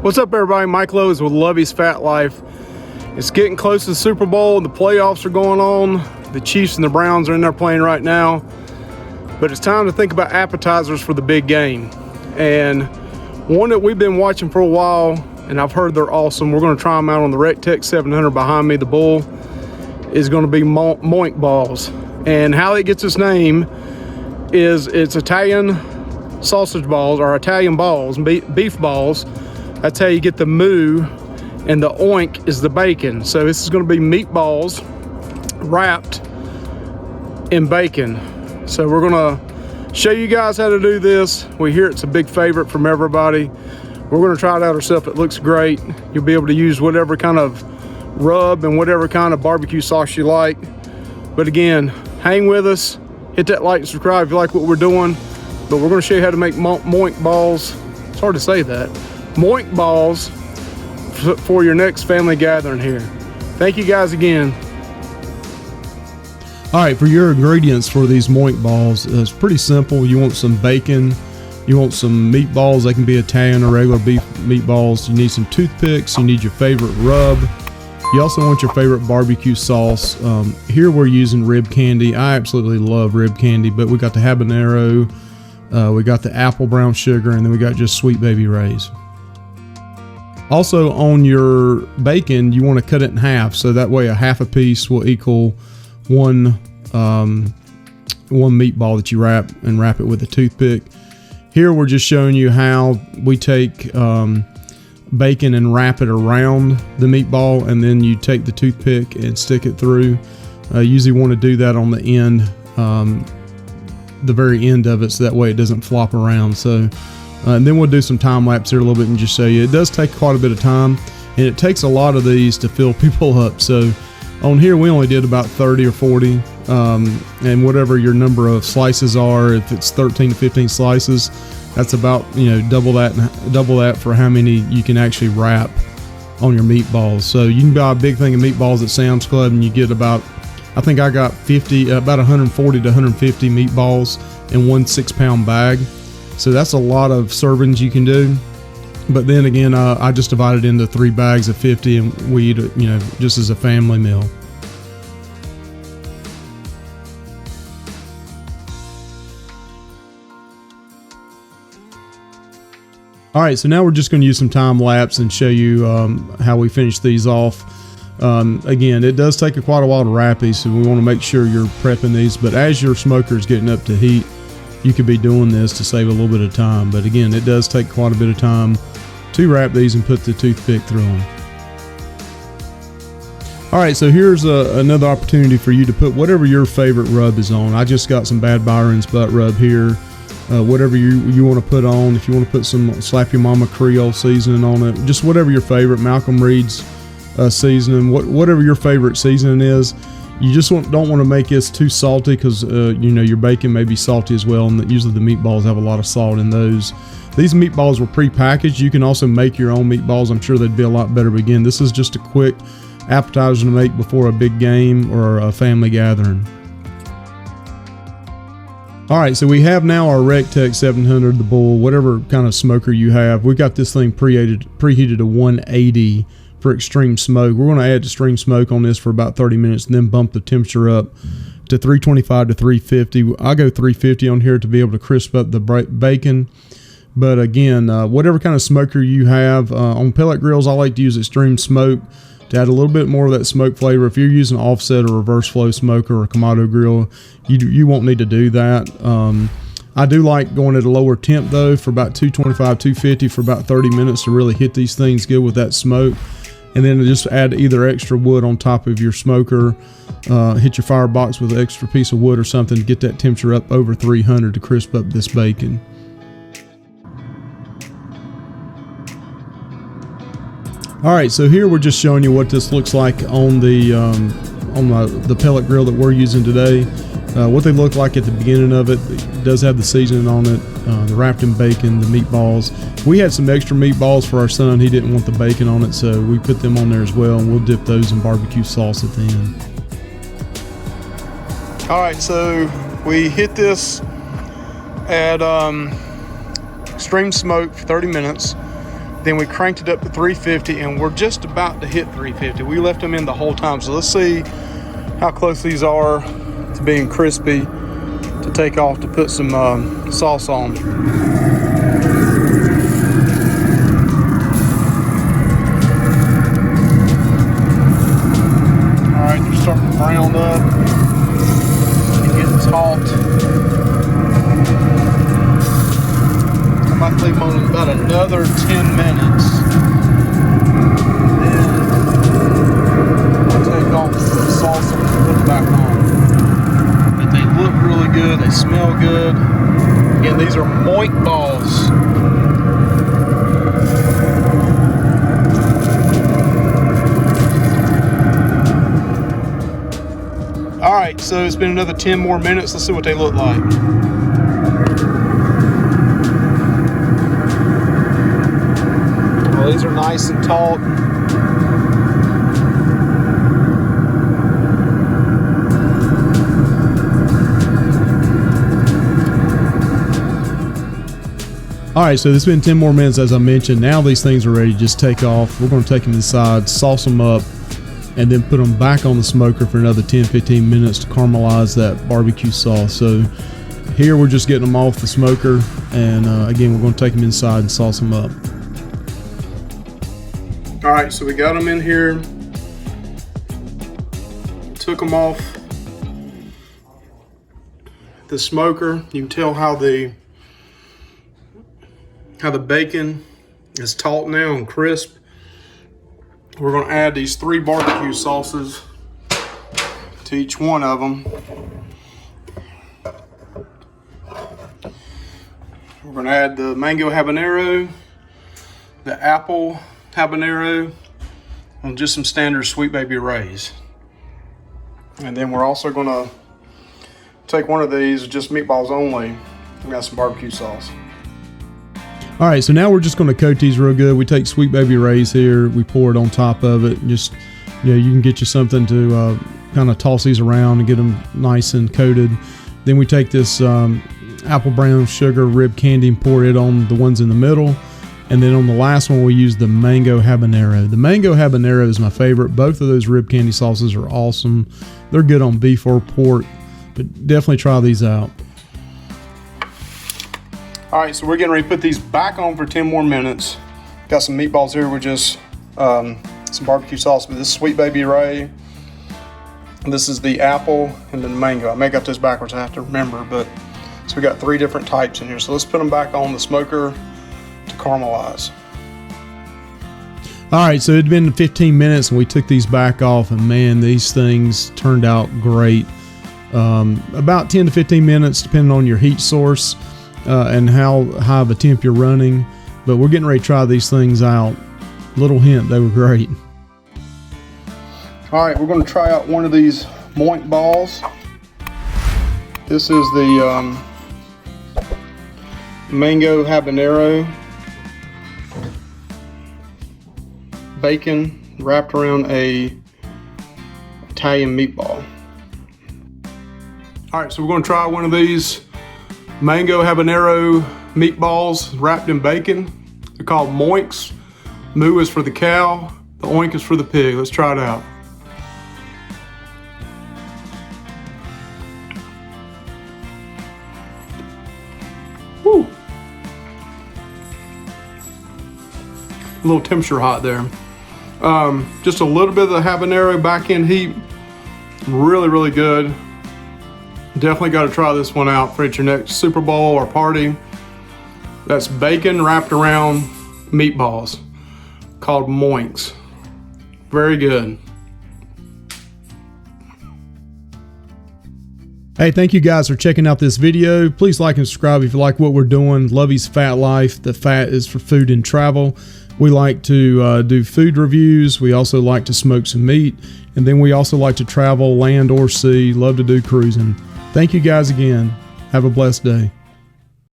What's up, everybody? Mike Lowe is with Lovey's Fat Life. It's getting close to the Super Bowl. The playoffs are going on. The Chiefs and the Browns are in there playing right now. But it's time to think about appetizers for the big game. And one that we've been watching for a while, and I've heard they're awesome. We're going to try them out on the Recteq 700 behind me. The bull is going to be Moink balls. And how it gets its name is it's Italian sausage balls, or Italian balls, beef balls. That's how you get the moo, and the oink is the bacon. So this is going to be meatballs wrapped in bacon. So we're going to show you guys how to do this. We hear it's a big favorite from everybody. We're going to try it out ourselves. It looks great. You'll be able to use whatever kind of rub and whatever kind of barbecue sauce you like. But again, hang with us. Hit that like and subscribe if you like what we're doing. But we're going to show you how to make Moink balls. It's hard to say that. Moink balls for your next family gathering here. Thank you guys again. All right, for your ingredients for these Moink balls, it's pretty simple. You want some bacon, you want some meatballs. They can be Italian or regular beef meatballs. You need some toothpicks, you need your favorite rub. You also want your favorite barbecue sauce. Here we're using rib candy. I absolutely love rib candy, but we got the habanero, we got the apple brown sugar, and then we got just Sweet Baby Ray's. Also, on your bacon, you want to cut it in half, so that way a half a piece will equal one meatball that you wrap it with a toothpick. Here we're just showing you how we take bacon and wrap it around the meatball, and then you take the toothpick and stick it through. Usually want to do that on the end, the very end of it, so that way it doesn't flop around. So. And then we'll do some time lapse here a little bit and just show you. It does take quite a bit of time, and it takes a lot of these to fill people up. So on here we only did about 30 or 40, and whatever your number of slices are, if it's 13 to 15 slices, that's about, double that for how many you can actually wrap on your meatballs. So you can buy a big thing of meatballs at Sam's Club, and you get about, I think I got about 140 to 150 meatballs in one 6-pound bag. So that's a lot of servings you can do. But then again, I just divided into 3 bags of 50, and we eat it, just as a family meal. All right, so now we're just going to use some time lapse and show you how we finish these off. Again, it does take quite a while to wrap these, so we want to make sure you're prepping these. But as your smoker is getting up to heat, you could be doing this to save a little bit of time. But again, it does take quite a bit of time to wrap these and put the toothpick through them. All right, so here's another opportunity for you to put whatever your favorite rub is on. I just got some Bad Byron's butt rub here. Whatever you want to put on. If you want to put some Slap Your Mama Creole seasoning on it, just whatever your favorite, Malcolm Reed's seasoning, whatever your favorite seasoning is. You just don't want to make this too salty, because your bacon may be salty as well, and usually the meatballs have a lot of salt in those. These meatballs were pre-packaged. You can also make your own meatballs. I'm sure they'd be a lot better. But again, this is just a quick appetizer to make before a big game or a family gathering. All right, so we have now our Recteq 700, the bull, whatever kind of smoker you have. We got this thing preheated to 180 for extreme smoke. We're going to add extreme smoke on this for about 30 minutes and then bump the temperature up to 325 to 350. I go 350 on here to be able to crisp up the bacon. But again, whatever kind of smoker you have, on pellet grills, I like to use extreme smoke to add a little bit more of that smoke flavor. If you're using an offset or reverse flow smoker or a Kamado grill, you won't need to do that. I do like going at a lower temp though, for about 225, 250 for about 30 minutes to really hit these things good with that smoke. And then just add either extra wood on top of your smoker, hit your firebox with an extra piece of wood or something to get that temperature up over 300 to crisp up this bacon. All right, so here we're just showing you what this looks like on the pellet grill that we're using today. What they look like at the beginning of it. It does have the seasoning on it, the wrapped in bacon, the meatballs. We had some extra meatballs for our son. He didn't want the bacon on it, so we put them on there as well, and we'll dip those in barbecue sauce at the end. All right, so we hit this at extreme smoke for 30 minutes. Then we cranked it up to 350, and we're just about to hit 350. We left them in the whole time. So let's see how close these are to being crispy to take off to put some sauce on. All right, they're starting to brown up and get taut. I might leave them on about another 10 minutes. Then I'll take off the salsa and put it back on. But they look really good, they smell good. Again, these are Moink balls. All right, so it's been another 10 more minutes. Let's see what they look like. Well, these are nice and taut. All right, so it's been 10 more minutes, as I mentioned. Now these things are ready to just take off. We're going to take them inside, sauce them up, and then put them back on the smoker for another 10-15 minutes to caramelize that barbecue sauce. So here we're just getting them off the smoker, and again, we're going to take them inside and sauce them up. All right, so we got them in here. Took them off the smoker. You can tell how the bacon is taut now and crisp. We're going to add these 3 barbecue sauces to each one of them. We're going to add the mango habanero, the apple habanero, and just some standard Sweet Baby Ray's. And then we're also going to take one of these, just meatballs only. We got some barbecue sauce. All right, so now we're just going to coat these real good. We take Sweet Baby Ray's here, we pour it on top of it. Just, you can get you something to kind of toss these around and get them nice and coated. Then we take this apple brown sugar rib candy and pour it on the ones in the middle. And then on the last one, we use the mango habanero. The mango habanero is my favorite. Both of those rib candy sauces are awesome. They're good on beef or pork, but definitely try these out. All right, so we're getting ready to put these back on for 10 more minutes. Got some meatballs here with just some barbecue sauce. But this is Sweet Baby Ray. This is the apple and then the mango. I may got this backwards, I have to remember, but so we got 3 different types in here. So let's put them back on the smoker to caramelize. All right, so it'd been 15 minutes and we took these back off, and man, these things turned out great. About 10 to 15 minutes, depending on your heat source and how high of a temp you're running. But we're getting ready to try these things out. Little hint, they were great. All right, we're going to try out one of these Moink balls. This is the mango habanero. Bacon wrapped around a Italian meatball. All right, so we're going to try one of these mango habanero meatballs wrapped in bacon. They're called Moinks. Moo is for the cow, the oink is for the pig. Let's try it out. Woo! A little temperature hot there. Just a little bit of the habanero back in heat. Really, really good. Definitely got to try this one out for your next Super Bowl or party. That's bacon wrapped around meatballs called Moinks. Very good. Hey, thank you guys for checking out this video. Please like and subscribe if you like what we're doing. Lovey's Fat Life. The fat is for food and travel. We like to do food reviews. We also like to smoke some meat. And then we also like to travel land or sea. Love to do cruising. Thank you guys again. Have a blessed day.